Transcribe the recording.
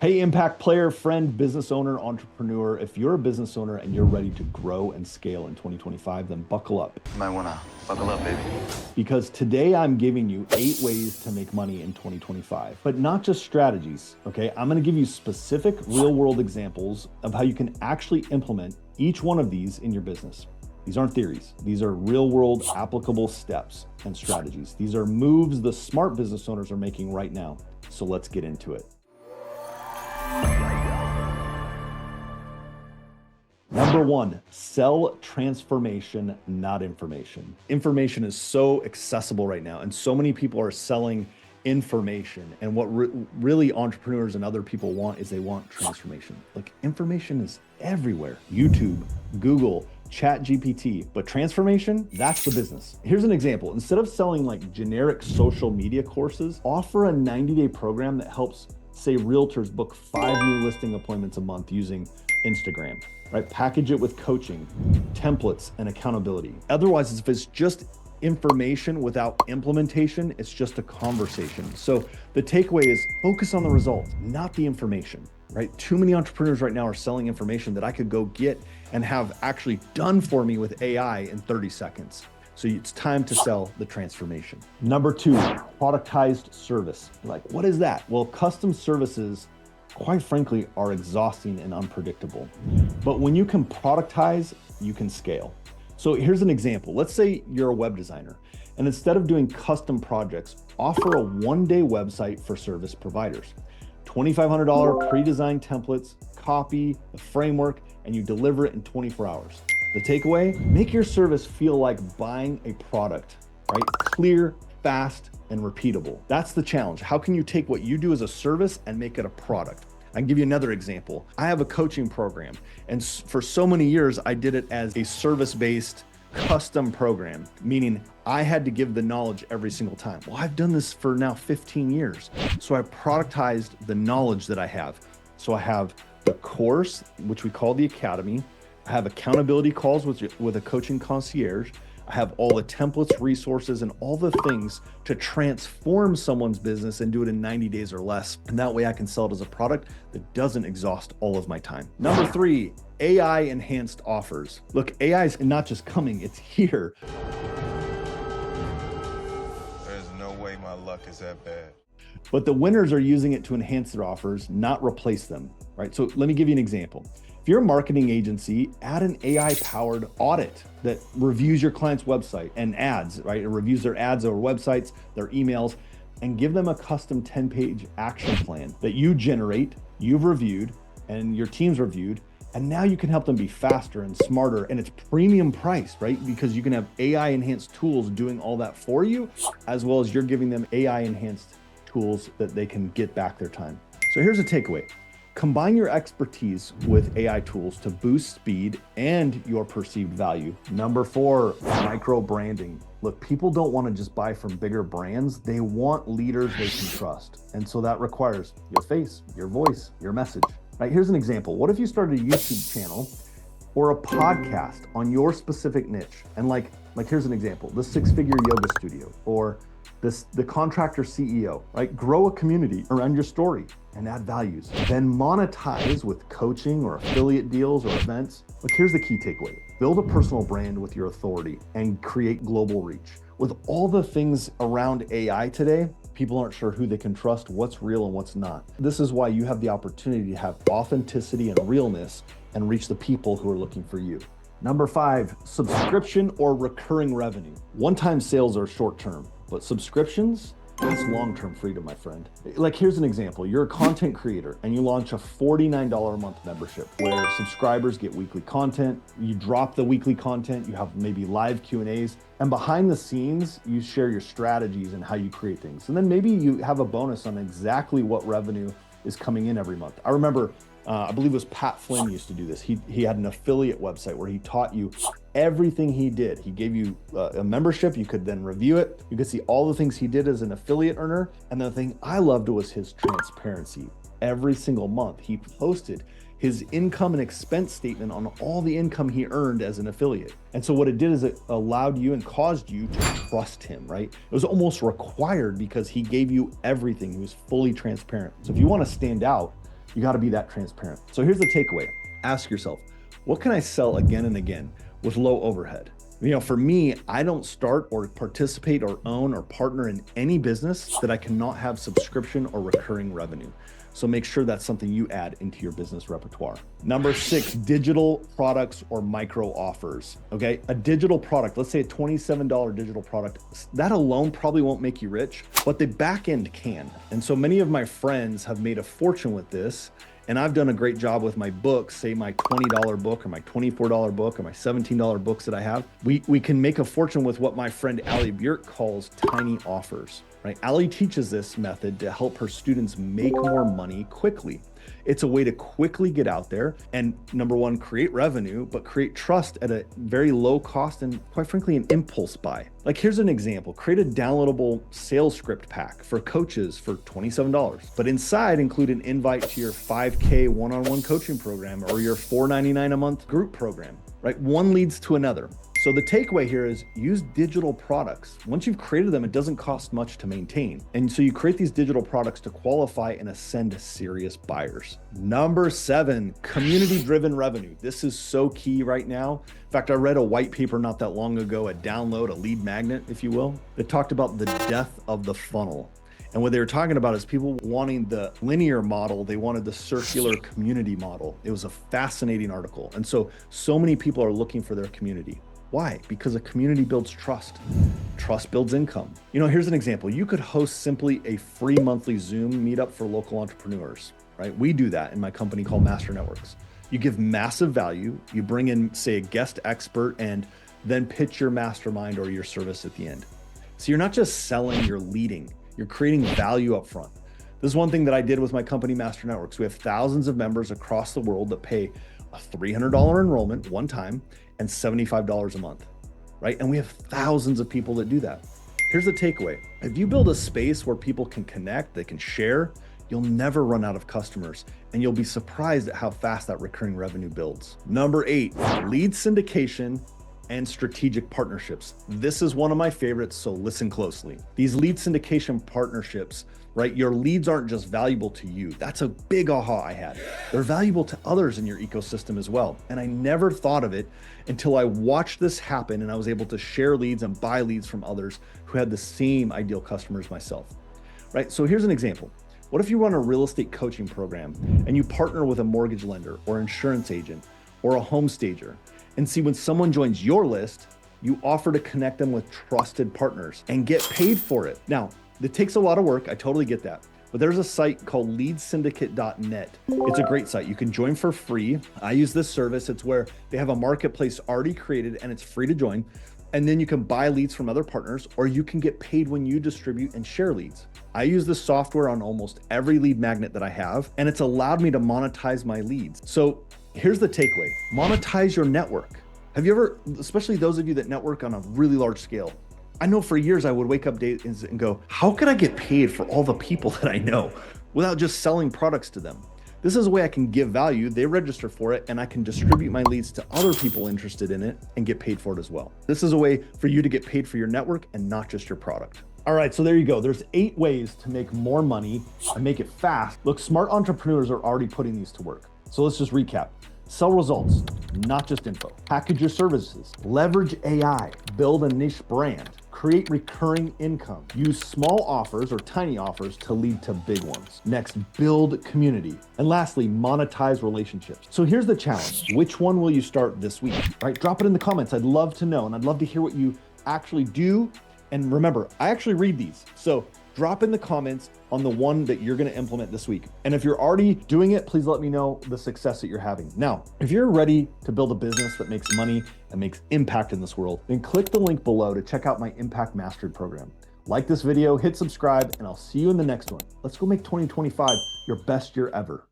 Hey, impact player, friend, business owner, entrepreneur. If you're a business owner and you're ready to grow and scale in 2025, then buckle up. You might wanna buckle up, baby. Because today I'm giving you 8 ways to make money in 2025, but not just strategies. Okay. I'm going to give you specific real world examples of how you can actually implement each one of these in your business. These aren't theories. These are real world applicable steps and strategies. These are moves the smart business owners are making right now. So let's get into it. Number one, sell transformation, not information. Information is so accessible right now, and so many people are selling information. And what really entrepreneurs and other people want is they want transformation. Like, information is everywhere. YouTube, Google, Chat GPT, but transformation, that's the business. Here's an example. Instead of selling like generic social media courses, offer a 90-day program that helps, say, realtors book 5 new listing appointments a month using Instagram, right? Package it with coaching, templates, and accountability. Otherwise, if it's just information without implementation, it's just a conversation. So the takeaway is focus on the results, not the information, right? Too many entrepreneurs right now are selling information that I could go get and have actually done for me with AI in 30 seconds. So it's time to sell the transformation. Number two, productized service. Like, what is that? Well, custom services, quite frankly, are exhausting and unpredictable. But when you can productize, you can scale. So here's an example. Let's say you're a web designer, and instead of doing custom projects, offer a one-day website for service providers. $2,500 pre-designed templates, copy, the framework, and you deliver it in 24 hours. The takeaway, make your service feel like buying a product, right? Clear, fast, and repeatable. That's the challenge. How can you take what you do as a service and make it a product? I can give you another example. I have a coaching program, and for so many years, I did it as a service-based custom program, meaning I had to give the knowledge every single time. Well, I've done this for now 15 years. So I productized the knowledge that I have. So I have the course, which we call the Academy. I have accountability calls with a coaching concierge. I have all the templates, resources, and all the things to transform someone's business and do it in 90 days or less. And that way I can sell it as a product that doesn't exhaust all of my time. Number three, AI enhanced offers. Look, AI is not just coming, it's here. There's no way my luck is that bad. But the winners are using it to enhance their offers, not replace them, right? So let me give you an example. If you're a marketing agency, add an AI-powered audit that reviews your client's website and ads, right? It reviews their ads over websites, their emails, and give them a custom 10-page action plan that you generate, you've reviewed, and your team's reviewed. And now you can help them be faster and smarter, and it's premium price, right? Because you can have AI-enhanced tools doing all that for you, as well as you're giving them AI-enhanced tools that they can get back their time. So here's a takeaway. Combine your expertise with AI tools to boost speed and your perceived value. Number four, micro branding. Look, people don't want to just buy from bigger brands. They want leaders they can trust. And so that requires your face, your voice, your message. Right, here's an example. What if you started a YouTube channel or a podcast on your specific niche? And like here's an example, the 6-figure yoga studio, or the contractor CEO, right? Grow a community around your story and add values. Then monetize with coaching or affiliate deals or events. Look, here's the key takeaway. Build a personal brand with your authority and create global reach. With all the things around AI today, people aren't sure who they can trust, what's real and what's not. This is why you have the opportunity to have authenticity and realness and reach the people who are looking for you. Number five, subscription or recurring revenue. One-time sales are short-term, but subscriptions, that's long-term freedom, my friend. Like, here's an example. You're a content creator and you launch a $49 a month membership where subscribers get weekly content. You drop the weekly content, you have maybe live Q&As, and behind the scenes, you share your strategies and how you create things. And then maybe you have a bonus on exactly what revenue is coming in every month. I remember, I believe it was Pat Flynn used to do this. He had an affiliate website where he taught you everything he did. He gave you a membership. You could then review it. You could see all the things he did as an affiliate earner. And the thing I loved was his transparency. Every single month he posted his income and expense statement on all the income he earned as an affiliate. And so what it did is it allowed you and caused you to trust him, right? It was almost required because he gave you everything. He was fully transparent. So if you want to stand out, You got to be that transparent. So here's the takeaway. Ask yourself, what can I sell again and again with low overhead? For me, I don't start or participate or own or partner in any business that I cannot have subscription or recurring revenue. So make sure that's something you add into your business repertoire. Number 6, digital products or micro offers. Okay, a digital product, let's say a $27 digital product, that alone probably won't make you rich, but the back end can. And so many of my friends have made a fortune with this. And I've done a great job with my books, say my $20 book or my $24 book or my $17 books that I have. We can make a fortune with what my friend Allie Björk calls tiny offers, right? Allie teaches this method to help her students make more money quickly. It's a way to quickly get out there and, number one, create revenue, but create trust at a very low cost and, quite frankly, an impulse buy. Like, here's an example. Create a downloadable sales script pack for coaches for $27, but inside include an invite to your 5K one-on-one coaching program or your $4.99 a month group program, right? One leads to another. So the takeaway here is use digital products. Once you've created them, it doesn't cost much to maintain. And so you create these digital products to qualify and ascend serious buyers. Number 7, community-driven revenue. This is so key right now. In fact, I read a white paper not that long ago, a download, a lead magnet, if you will, that talked about the death of the funnel. And what they were talking about is people wanting the linear model, they wanted the circular community model. It was a fascinating article. And so many people are looking for their community. Why? Because a community builds trust. Trust builds income. Here's an example. You could host simply a free monthly Zoom meetup for local entrepreneurs, right? We do that in my company called Master Networks. You give massive value. You bring in, say, a guest expert and then pitch your mastermind or your service at the end. So you're not just selling, you're leading. You're creating value up front. This is one thing that I did with my company, Master Networks. We have thousands of members across the world that pay a $300 enrollment one time and $75 a month, right? And we have thousands of people that do that. Here's the takeaway. If you build a space where people can connect, they can share, you'll never run out of customers, and you'll be surprised at how fast that recurring revenue builds. Number 8, lead syndication and strategic partnerships. This is one of my favorites, so listen closely. These lead syndication partnerships, right? Your leads aren't just valuable to you. That's a big aha I had. They're valuable to others in your ecosystem as well. And I never thought of it until I watched this happen and I was able to share leads and buy leads from others who had the same ideal customers myself, right? So here's an example. What if you run a real estate coaching program and you partner with a mortgage lender or insurance agent or a home stager? And see, when someone joins your list, you offer to connect them with trusted partners and get paid for it. Now, it takes a lot of work. I totally get that. But there's a site called leadsyndicate.net. It's a great site. You can join for free. I use this service. It's where they have a marketplace already created and it's free to join. And then you can buy leads from other partners, or you can get paid when you distribute and share leads. I use this software on almost every lead magnet that I have, and it's allowed me to monetize my leads. So here's the takeaway. Monetize your network. Have you ever, especially those of you that network on a really large scale, I know for years I would wake up days and go, how could I get paid for all the people that I know without just selling products to them? This is a way I can give value, they register for it, and I can distribute my leads to other people interested in it and get paid for it as well. This is a way for you to get paid for your network and not just your product. All right, so there you go. There's 8 ways to make more money and make it fast. Look, smart entrepreneurs are already putting these to work. So let's just recap. Sell results, not just info. Package your services. Leverage AI. Build a niche brand. Create recurring income. Use small offers or tiny offers to lead to big ones. Next, build community. And lastly, monetize relationships. So here's the challenge. Which one will you start this week? All right, drop it in the comments. I'd love to know, and I'd love to hear what you actually do. And remember, I actually read these. So drop in the comments on the one that you're gonna implement this week. And if you're already doing it, please let me know the success that you're having. Now, if you're ready to build a business that makes money and makes impact in this world, then click the link below to check out my Impact Mastery program. Like this video, hit subscribe, and I'll see you in the next one. Let's go make 2025 your best year ever.